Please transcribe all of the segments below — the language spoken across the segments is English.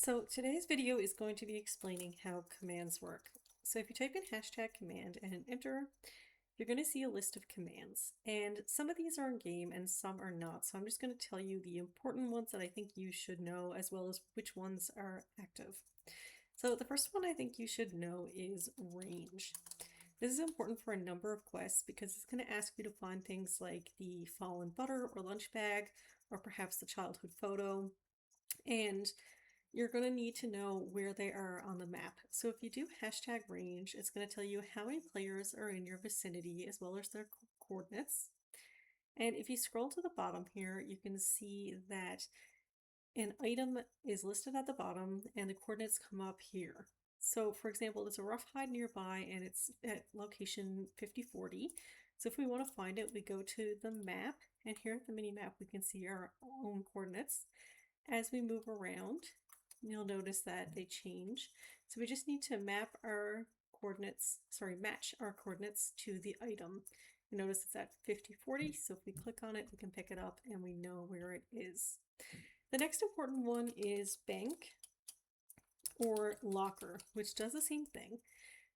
So today's video is going to be explaining how commands work. So if you type in hashtag command and enter, you're going to see a list of commands. And some of these are in game and some are not. So I'm just going to tell you the important ones that I think you should know, as well as which ones are active. So the first one I think you should know is range. This is important for a number of quests because it's going to ask you to find things like the fallen butter or lunch bag, or perhaps the childhood photo. And you're going to need to know where they are on the map. So if you do hashtag range, it's going to tell you how many players are in your vicinity as well as their coordinates. And if you scroll to the bottom here, you can see that an item is listed at the bottom and the coordinates come up here. So for example, there's a rough hide nearby and it's at location 5040. So if we want to find it, we go to the map, and here at the mini map we can see our own coordinates. As we move around, you'll notice that they change. So we just need to map our coordinates, match our coordinates to the item. You notice it's at 5040, so if we click on it, we can pick it up and we know where it is. The next important one is bank or locker, which does the same thing.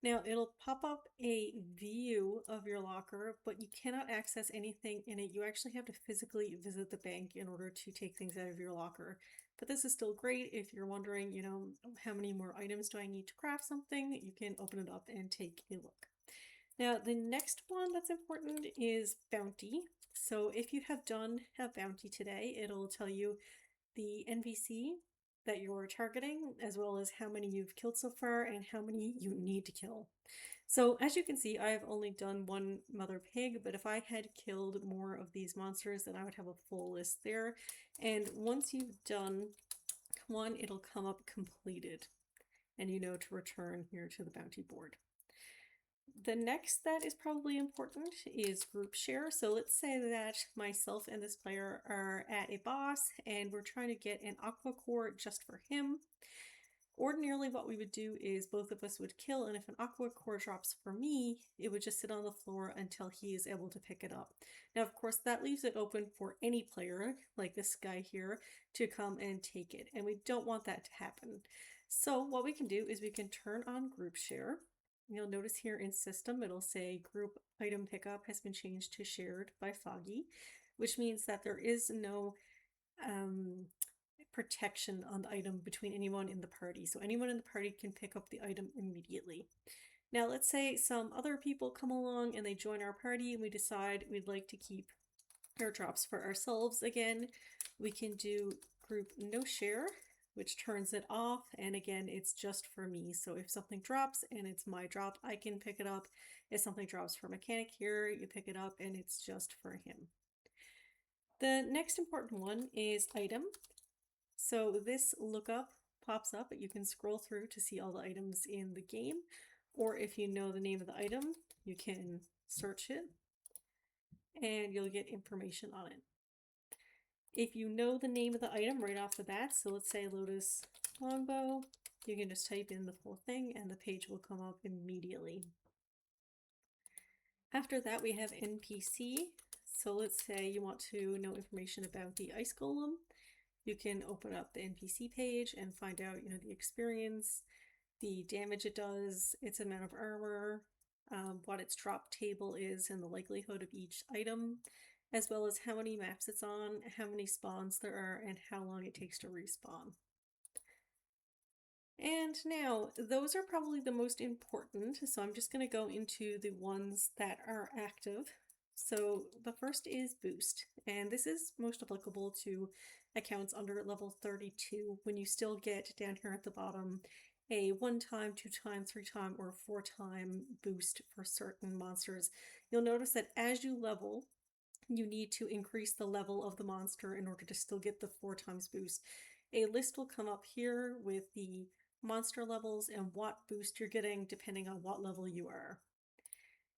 Now it'll pop up a view of your locker, but you cannot access anything in it. You actually have to physically visit the bank in order to take things out of your locker. But this is still great if you're wondering, how many more items do I need to craft something? You can open it up and take a look. Now, the next one that's important is bounty. So if you have done a bounty today, it'll tell you the NPC that you're targeting, as well as how many you've killed so far and how many you need to kill. So as you can see, I have only done one mother pig, but if I had killed more of these monsters, then I would have a full list there. And once you've done one, it'll come up completed, and you know to return here to the bounty board. The next that is probably important is group share. So let's say that myself and this player are at a boss and we're trying to get an aqua core just for him. Ordinarily what we would do is both of us would kill, and if an aqua core drops for me, it would just sit on the floor until he is able to pick it up. Now of course that leaves it open for any player, like this guy here, to come and take it, and we don't want that to happen. So what we can do is we can turn on group share. You'll notice here in system it'll say group item pickup has been changed to shared by Foggy, which means that there is no protection on the item between anyone in the party. So anyone in the party can pick up the item immediately. Now let's say some other people come along and they join our party and we decide we'd like to keep airdrops for ourselves again. We can do group no share, which turns it off, and again it's just for me. So if something drops and it's my drop, I can pick it up. If something drops for mechanic here, you pick it up and it's just for him. The next important one is item. So this lookup pops up, but you can scroll through to see all the items in the game, or if you know the name of the item, you can search it and you'll get information on it. If you know the name of the item right off the bat, so let's say Lotus Longbow, you can just type in the full thing and the page will come up immediately. After that we have NPC. So let's say you want to know information about the ice golem. You can open up the NPC page and find out, the experience, the damage it does, its amount of armor, what its drop table is, and the likelihood of each item, as well as how many maps it's on, how many spawns there are, and how long it takes to respawn. And now, those are probably the most important, so I'm just going to go into the ones that are active. So the first is boost, and this is most applicable to accounts under level 32, when you still get down here at the bottom a 1-time, 2-time, 3-time, or 4-time boost for certain monsters. You'll notice that as you level, you need to increase the level of the monster in order to still get the 4 times boost. A list will come up here with the monster levels and what boost you're getting depending on what level you are.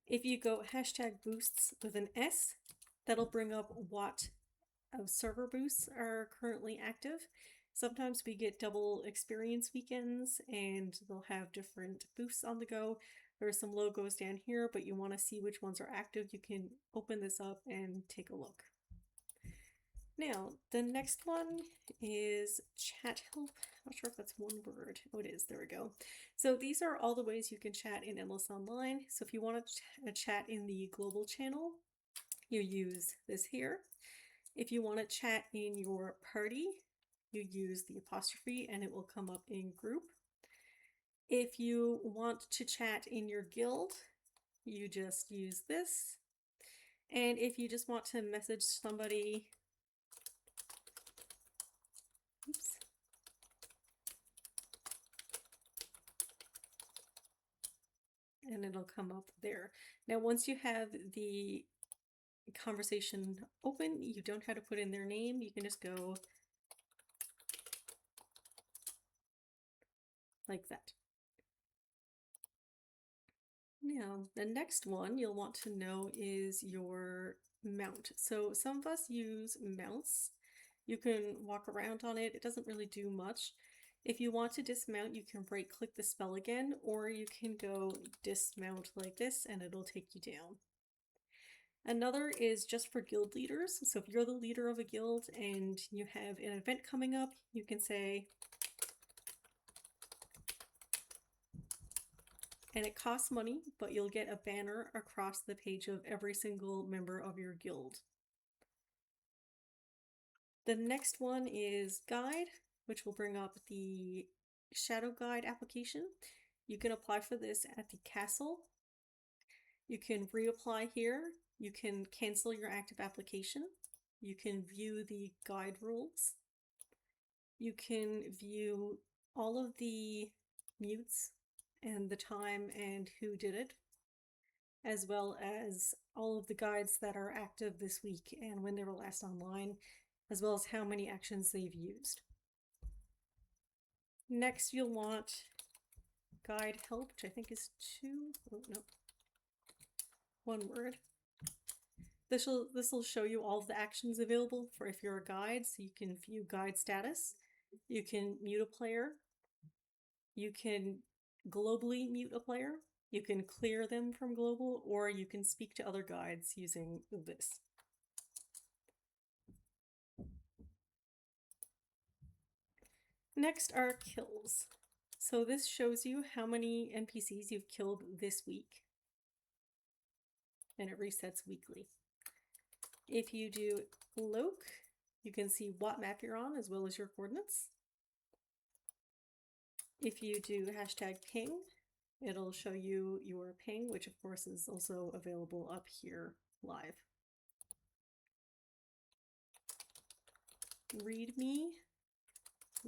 If you go hashtag boosts with an S, that'll bring up what server boosts are currently active. Sometimes we get double experience weekends and they'll have different boosts on the go. There are some logos down here, but you want to see which ones are active, you can open this up and take a look. Now, the next one is chat help. Not sure if that's one word. Oh, it is. There we go. So these are all the ways you can chat in Endless Online. So if you want to chat in the global channel, you use this here. If you want to chat in your party, you use the apostrophe and it will come up in group. If you want to chat in your guild, you just use this. And if you just want to message somebody, oops, and it'll come up there. Now, once you have the conversation open, you don't have to put in their name. You can just go like that. Now, the next one you'll want to know is your mount. So some of us use mounts. You can walk around on it. It doesn't really do much. If you want to dismount, you can right click the spell again, or you can go dismount like this and it'll take you down. Another is just for guild leaders. So if you're the leader of a guild and you have an event coming up, you can say, and it costs money, but you'll get a banner across the page of every single member of your guild. The next one is guide, which will bring up the shadow guide application. You can apply for this at the castle. You can reapply here. You can cancel your active application. You can view the guide rules. You can view all of the mutes and the time and who did it, as well as all of the guides that are active this week and when they were last online, as well as how many actions they've used. Next, you'll want guide help, which I think is one word. This will show you all of the actions available for if you're a guide, so you can view guide status. You can mute a player. You can globally mute a player. You can clear them from global, or you can speak to other guides using this. Next are kills. So this shows you how many NPCs you've killed this week, and it resets weekly. If you do loc, you can see what map you're on as well as your coordinates. If you do hashtag ping, it'll show you your ping, which of course is also available up here live. README,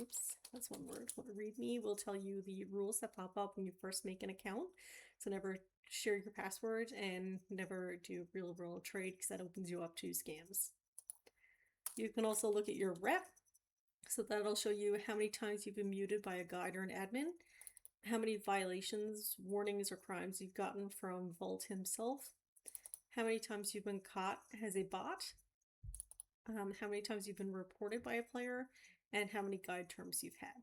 oops, that's one word. README will tell you the rules that pop up when you first make an account. So never share your password and never do real world trade because that opens you up to scams. You can also look at your rep. So that'll show you how many times you've been muted by a guide or an admin, how many violations, warnings, or crimes you've gotten from Vault himself, how many times you've been caught as a bot, how many times you've been reported by a player, and how many guide terms you've had.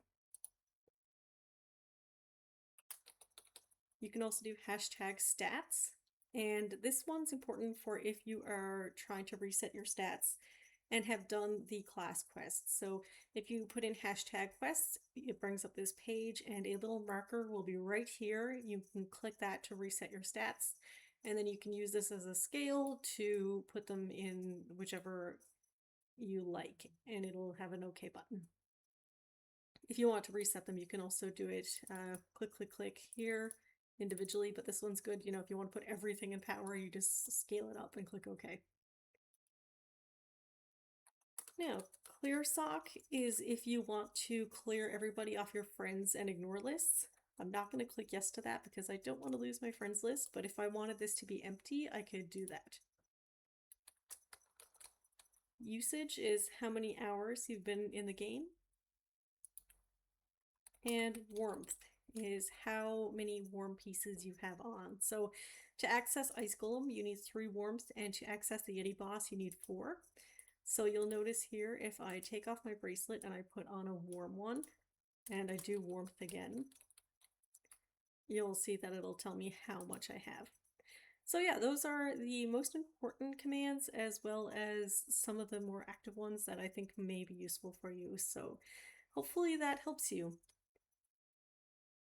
You can also do hashtag stats, and this one's important for if you are trying to reset your stats and have done the class quests. So if you put in hashtag quests, it brings up this page and a little marker will be right here. You can click that to reset your stats, and then you can use this as a scale to put them in whichever you like, and it'll have an OK button. If you want to reset them, you can also do it click here individually, but this one's good, if you want to put everything in power, you just scale it up and click OK. Now, clear sock is if you want to clear everybody off your friends and ignore lists. I'm not going to click yes to that because I don't want to lose my friends list, but if I wanted this to be empty, I could do that. Usage is how many hours you've been in the game. And warmth is how many warm pieces you have on. So to access Ice Golem, you need 3 warmth, and to access the Yeti boss, you need 4. So you'll notice here, if I take off my bracelet and I put on a warm one, and I do warmth again, you'll see that it'll tell me how much I have. So yeah, those are the most important commands as well as some of the more active ones that I think may be useful for you. So hopefully that helps you.